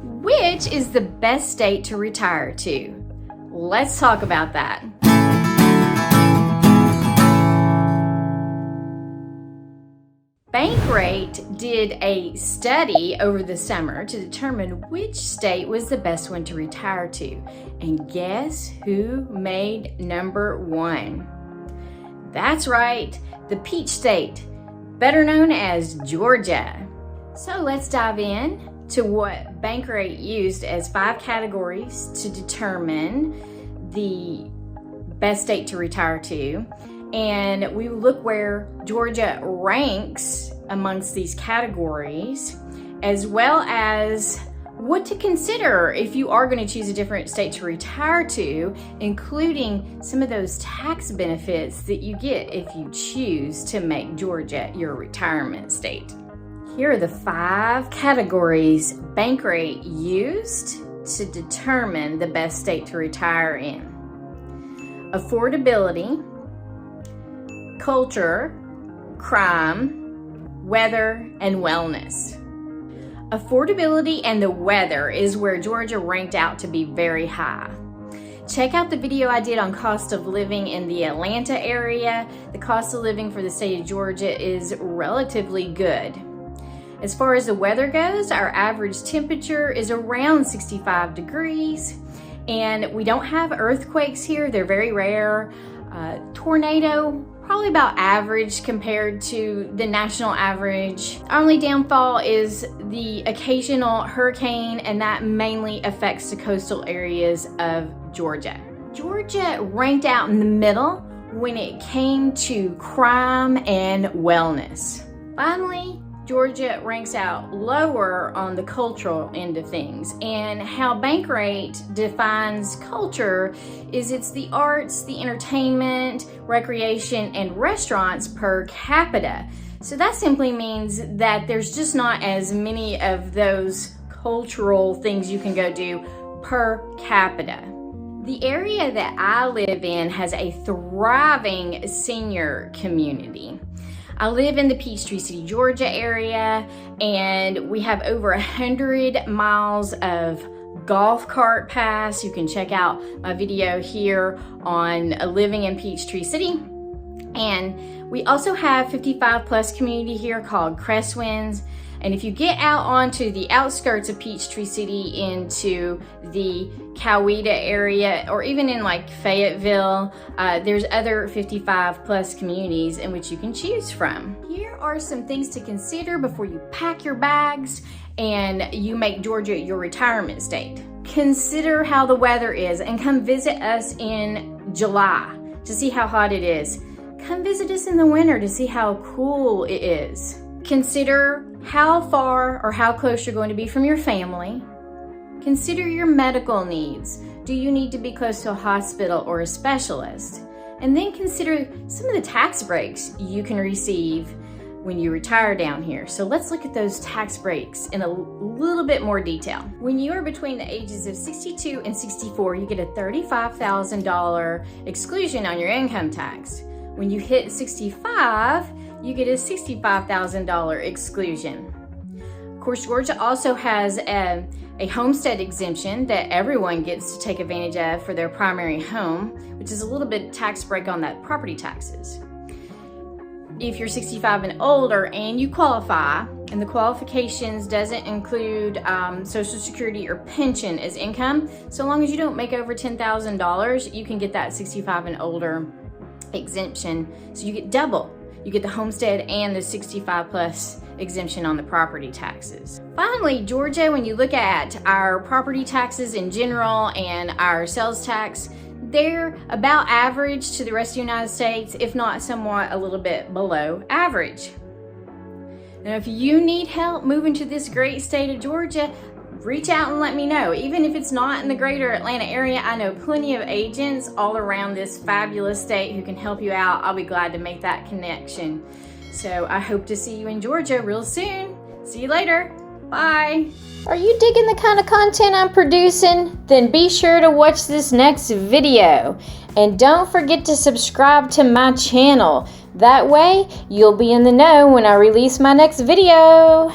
Which is the best state to retire to? Let's talk about that. BankRate did a study over the summer to determine which state was the best one to retire to. And guess who made number one? That's right, the Peach State, better known as Georgia. So let's dive in to what BankRate used as 5 categories to determine the best state to retire to. And we look where Georgia ranks amongst these categories, as well as what to consider if you are going to choose a different state to retire to, including some of those tax benefits that you get if you choose to make Georgia your retirement state. Here are the 5 categories BankRate used to determine the best state to retire in: affordability, culture, crime, weather, and wellness. Affordability and the weather is where Georgia ranked out to be very high. Check out the video I did on cost of living in the Atlanta area. The cost of living for the state of Georgia is relatively good. As far as the weather goes, our average temperature is around 65 degrees, and we don't have earthquakes here. They're very rare. Tornado, probably about average compared to the national average. Our only downfall is the occasional hurricane, and that mainly affects the coastal areas of Georgia. Georgia ranked out in the middle when it came to crime and wellness. Finally, Georgia ranks out lower on the cultural end of things. And how BankRate defines culture is it's the arts, the entertainment, recreation, and restaurants per capita. So that simply means that there's just not as many of those cultural things you can go do per capita. The area that I live in has a thriving senior community. I live in the Peachtree City, Georgia area, and we have over 100 miles of golf cart paths. You can check out my video here on living in Peachtree City. And we also have 55 plus community here called Crestwinds. And if you get out onto the outskirts of Peachtree City into the KOCiB area, or even in like Fayetteville, there's other 55 plus communities in which you can choose from. Here are some things to consider before you pack your bags and you make Georgia your retirement state. Consider how the weather is and come visit us in July to see how hot it is. Come visit us in the winter to see how cool it is. Consider how far or how close you're going to be from your family. Consider your medical needs. Do you need to be close to a hospital or a specialist? And then consider some of the tax breaks you can receive when you retire down here. So let's look at those tax breaks in a little bit more detail. When you are between the ages of 62 and 64, you get a $35,000 exclusion on your income tax. When you hit 65, you get a $65,000 exclusion. Of course, Georgia also has a homestead exemption that everyone gets to take advantage of for their primary home, which is a little bit tax break on that property taxes. If you're 65 and older and you qualify, and the qualifications doesn't include Social Security or pension as income, so long as you don't make over $10,000, you can get that 65 and older exemption. So you get double. You get the homestead and the 65 plus exemption on the property taxes. Finally, Georgia, when you look at our property taxes in general and our sales tax, they're about average to the rest of the United States, if not somewhat a little bit below average. Now, if you need help moving to this great state of Georgia, reach out and let me know. Even if it's not in the greater Atlanta area, I know plenty of agents all around this fabulous state who can help you out. I'll be glad to make that connection. So I hope to see you in Georgia real soon. See you later. Bye. Are you digging the kind of content I'm producing? Then be sure to watch this next video. And don't forget to subscribe to my channel. That way, you'll be in the know when I release my next video.